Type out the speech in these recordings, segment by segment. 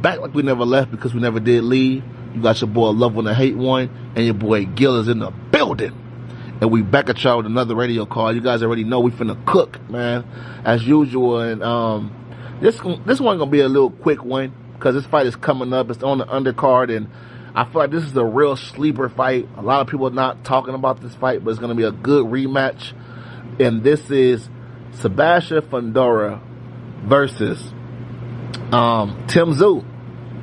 back like we never left because we never did leave. You got your boy Love One and Hate One, and your boy Gil is in the building. And we back at y'all with another radio call. You guys already know we finna cook, man, as usual. And this one gonna be a little quick one because this fight is coming up. It's on the undercard, and I feel like this is a real sleeper fight. A lot of people are not talking about this fight, but it's gonna be a good rematch. And this is Sebastian Fundora versus Tszyu.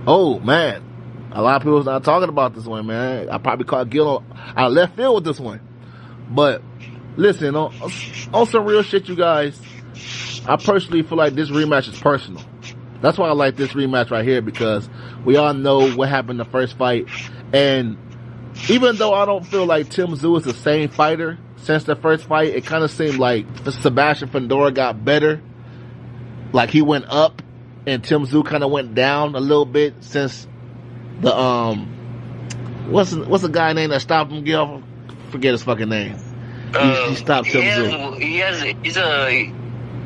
Oh man, a lot of people's not talking about this one, man. I probably caught Gil out of left field with this one. But listen, on some real shit, you guys, I personally feel like this rematch is personal. That's why I like this rematch right here, because we all know what happened in the first fight. And even though I don't feel like Tszyu is the same fighter since the first fight, it kind of seemed like Sebastian Fundora got better. Like he went up and Tszyu kind of went down a little bit since the, what's the guy name that stopped him, Gil? Forget his fucking name. He stopped Tszyu.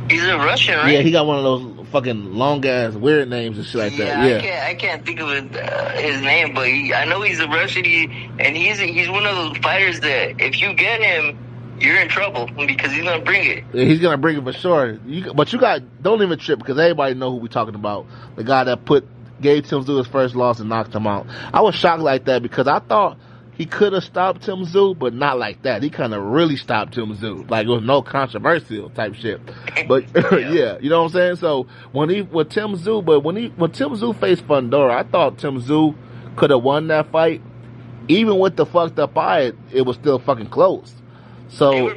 He's a Russian, right? Yeah, he got one of those fucking long ass weird names and shit like that. Yeah, I can't think of his name, but I know he's a Russian. He's one of those fighters that if you get him, you're in trouble because he's gonna bring it. Yeah, he's gonna bring it for sure. But don't even trip because everybody know who we talking about. The guy that gave Tszyu his first loss and knocked him out. I was shocked like that because I thought he could have stopped Tszyu, but not like that. He kind of really stopped Tszyu. Like, it was no controversial type shit. But, yeah, you know what I'm saying? So, when Tszyu faced Fundora, I thought Tszyu could have won that fight. Even with the fucked up eye, it was still fucking close. So,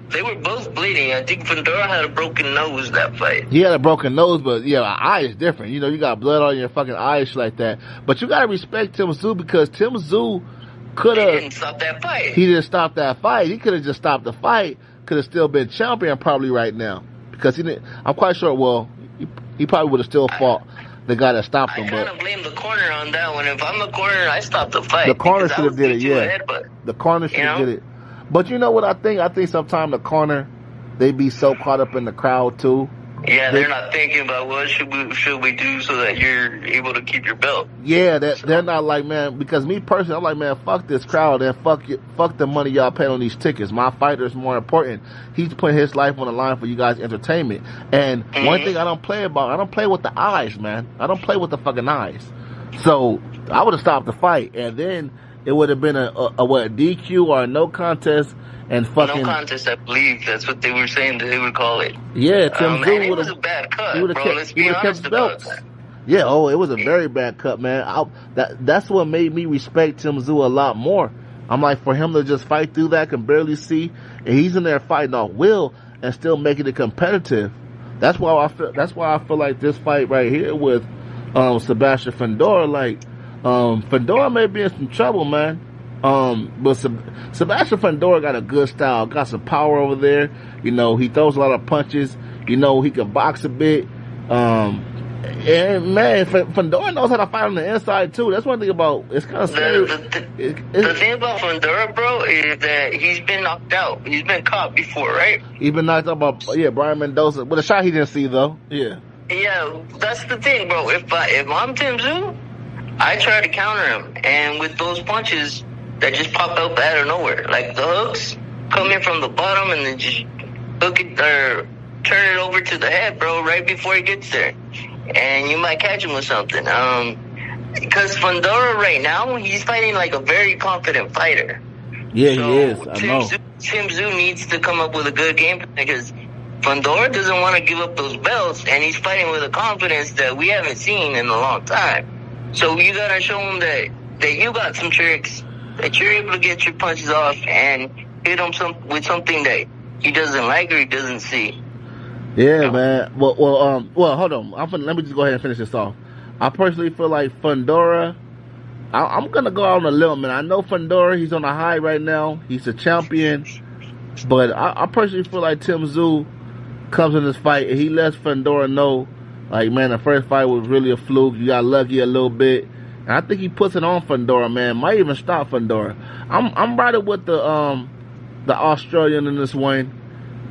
they were both bleeding. I think Fundora had a broken nose that fight. He had a broken nose, but yeah, an eye is different. You know, you got blood on your fucking eyes like that. But you gotta respect Tszyu because Tszyu he didn't stop that fight. He didn't stop that fight. He could have just stopped the fight. Could have still been champion probably right now. Because he didn't. I'm quite sure. Well, he probably would have still fought the guy that stopped him. I kind of blame the corner on that one. If I'm the corner, I stop the fight. The corner should have did it. Yeah. The corner should have did it. But you know what I think? I think sometimes the corner, they be so caught up in the crowd too. Yeah, they're not thinking about what should we do so that you're able to keep your belt. Yeah, they're not like, man, because me personally, I'm like, man, fuck this crowd and fuck the money y'all pay on these tickets. My fighter is more important. He's putting his life on the line for you guys' entertainment. And one thing I don't play with the eyes, man. I don't play with the fucking eyes. So I would have stopped the fight, and then it would have been a DQ or a no contest. And fucking no contest, I believe that's what they were saying that they would call it. Yeah, Tszyu would have. It was a bad cut, bro. Let's be honest about that. Yeah, it was a very bad cut, man. That's what made me respect Tszyu a lot more. I'm like, for him to just fight through that, can barely see, and he's in there fighting off will and still making it competitive. That's why I feel like this fight right here with Sebastian Fundora, like Fundora may be in some trouble, man. But Sebastian Fundora got a good style, got some power over there. You know, he throws a lot of punches. You know, he can box a bit. And man, Fundora knows how to fight on the inside too. That's one thing about, it's kind of scary. The thing about Fundora, bro, is that he's been knocked out. He's been caught before, right? He's been knocked out by, Brian Mendoza. With a shot he didn't see though. Yeah. Yeah, that's the thing, bro. If I'm Tszyu, I try to counter him. And with those punches that just pop up out of nowhere, like the hooks come in from the bottom and then just hook it or turn it over to the head, bro, right before he gets there, and you might catch him with something. Because Fundora right now, he's fighting like a very confident fighter. Yeah, so he is. I know. Tszyu needs to come up with a good game plan because Fundora doesn't want to give up those belts, and he's fighting with a confidence that we haven't seen in a long time. So you gotta show him that you got some tricks, that you're able to get your punches off and hit him with something that he doesn't like or he doesn't see. Yeah, man. Well, hold on. Let me just go ahead and finish this off. I personally feel like Fundora, I'm going to go out on a limb, man. I know Fundora, he's on a high right now. He's a champion. But I personally feel like Tszyu comes in this fight and he lets Fundora know, like, man, the first fight was really a fluke. You got lucky a little bit. And I think he puts it on Fundora, man. Might even stop Fundora. I'm riding with the Australian in this one.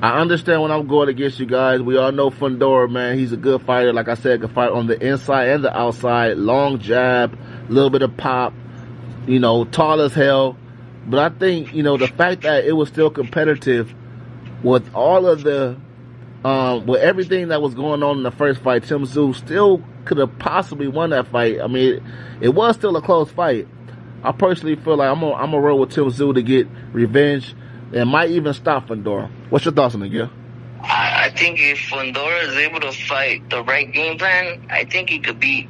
I understand when I'm going against you guys. We all know Fundora, man. He's a good fighter. Like I said, can fight on the inside and the outside. Long jab, a little bit of pop, you know, tall as hell. But I think, you know, the fact that it was still competitive with all of the, with everything that was going on in the first fight, Tszyu still could have possibly won that fight. I mean, it was still a close fight. I personally feel like I'm gonna roll with Tszyu to get revenge and might even stop Fundora. What's your thoughts on it, Gil? I think if Fundora is able to fight the right game plan, I think he could beat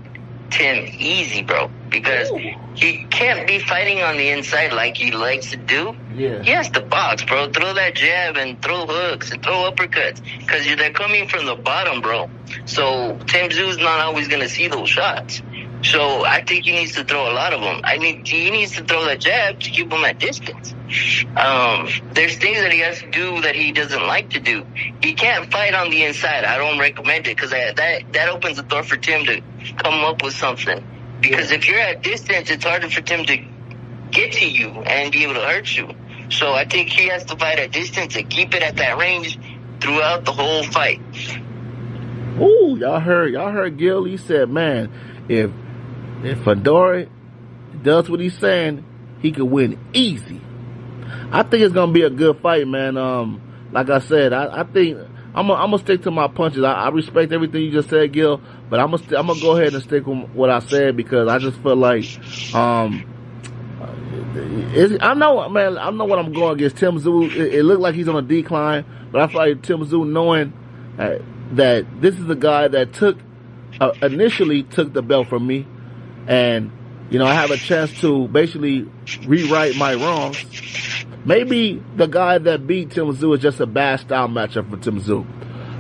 Tim easy, bro. Because he can't be fighting on the inside like he likes to do. Yeah. He has to box, bro. Throw that jab and throw hooks and throw uppercuts. Because they're coming from the bottom, bro. So Tszyu's not always going to see those shots. So I think he needs to throw a lot of them. He needs to throw that jab to keep him at distance. There's things that he has to do that he doesn't like to do. He can't fight on the inside. I don't recommend it because that opens the door for Tim to come up with something. Because if you're at distance, it's harder for Tim to get to you and be able to hurt you. So I think he has to fight at distance and keep it at that range throughout the whole fight. Ooh, y'all heard Gil. He said, man, if Fundora does what he's saying, he could win easy. I think it's gonna be a good fight, man. Like I said, I think I'm gonna stick to my punches. I respect everything you just said, Gil, but I'm gonna go ahead and stick with what I said because I just feel like I know, man. I know what I'm going against. Tszyu, it looked like he's on a decline, but I feel like Tszyu knowing that this is a guy that initially took the belt from me. And, you know, I have a chance to basically rewrite my wrongs. Maybe the guy that beat Tszyu is just a bad style matchup for Tszyu.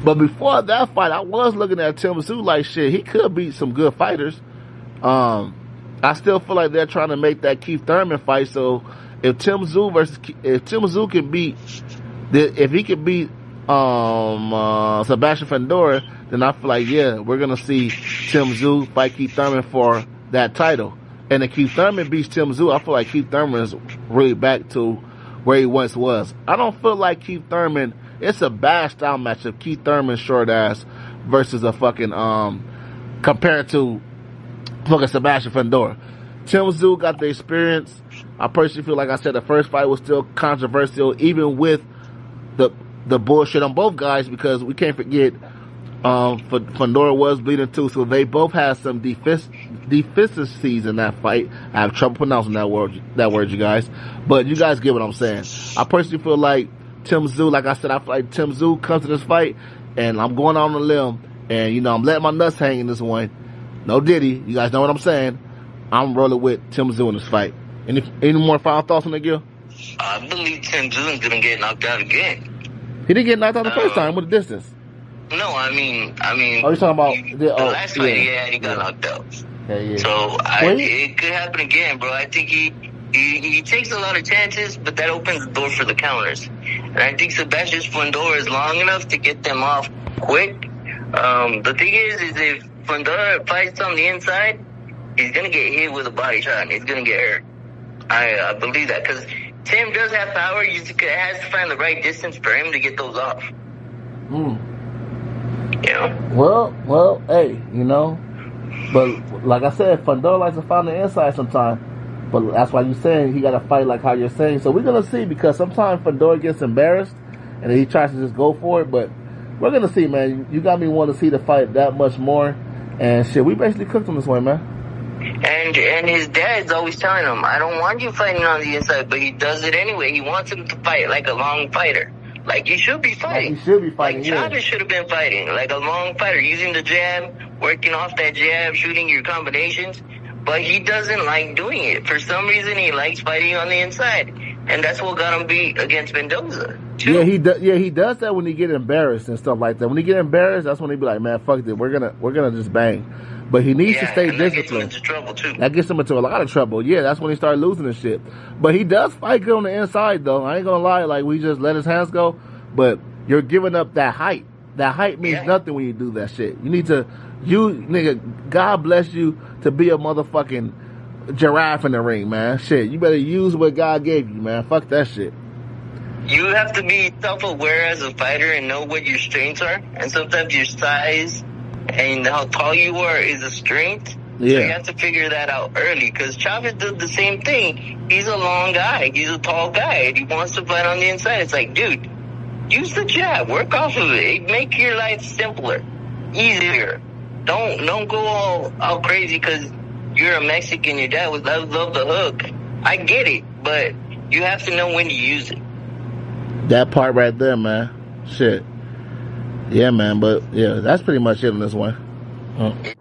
But before that fight, I was looking at Tszyu like, shit, he could beat some good fighters. I still feel like they're trying to make that Keith Thurman fight. So if Tszyu can beat, if he can beat Sebastian Fundora, then I feel like, yeah, we're going to see Tszyu fight Keith Thurman for that title. And if Keith Thurman beats Tszyu, I feel like Keith Thurman is really back to where he once was. I don't feel like Keith Thurman, it's a bad style matchup. Keith Thurman short ass versus a fucking, compared to fucking Sebastian Fundora. Tszyu got the experience. I personally feel like I said the first fight was still controversial, even with the bullshit on both guys, because we can't forget Fundora was bleeding too, so they both had some deficiencies in that fight. I have trouble pronouncing that word, you guys. But you guys get what I'm saying. I personally feel like Tszyu, like I said, I feel like Tszyu comes to this fight, and I'm going out on a limb, and, you know, I'm letting my nuts hang in this one. No Diddy. You guys know what I'm saying. I'm rolling with Tszyu in this fight. Any more final thoughts on that, Gil? I believe Tszyu is going to get knocked out again. He didn't get knocked out the first time with the distance. No, I mean. Oh, you're talking about the last fight? Yeah, he got knocked out. Yeah. So it could happen again, bro. I think he takes a lot of chances, but that opens the door for the counters. And I think Sebastian Fundora is long enough to get them off quick. The thing is if Fundora fights on the inside, he's gonna get hit with a body shot and he's gonna get hurt. I believe that because Tim does have power. He has to find the right distance for him to get those off. Yeah. Well, hey, you know, but like I said, Fundora likes to find the inside sometimes. But that's why you're saying he got to fight like how you're saying. So we're gonna see, because sometimes Fundora gets embarrassed and he tries to just go for it. But we're gonna see, man. You got me wanting to see the fight that much more. And shit, we basically cooked him this way, man. And his dad's always telling him, I don't want you fighting on the inside, but he does it anyway. He wants him to fight like a long fighter. Like you should be fighting. Like he should be fighting. Like Chavez should have been fighting. Like a long fighter, using the jab, working off that jab, shooting your combinations. But he doesn't like doing it. For some reason, he likes fighting on the inside. And that's what got him beat against Mendoza, too. Yeah, he does that when he get embarrassed and stuff like that. When he get embarrassed, that's when he be like, man, fuck it, we're gonna just bang. But he needs to stay disciplined. That gets him into trouble, too. That gets him into a lot of trouble. Yeah, that's when he started losing and shit. But he does fight good on the inside, though. I ain't gonna lie, like, we just let his hands go. But you're giving up that height. That height means nothing when you do that shit. You need to, nigga, God bless you to be a motherfucking giraffe in the ring, man. Shit, you better use what God gave you, man. Fuck that shit. you have to be self-aware as a fighter and know what your strengths are. And sometimes your size and how tall you are is a strength. Yeah. So you have to figure that out early. Because Chavez did the same thing. He's a long guy. He's a tall guy. And he wants to fight on the inside. It's like, dude, use the jab. Work off of it. Make your life simpler, easier. Don't go all crazy because you're a Mexican. Your dad love the hook. I get it, but you have to know when to use it. That part right there, man. Shit. Yeah, man. But yeah, that's pretty much it on this one.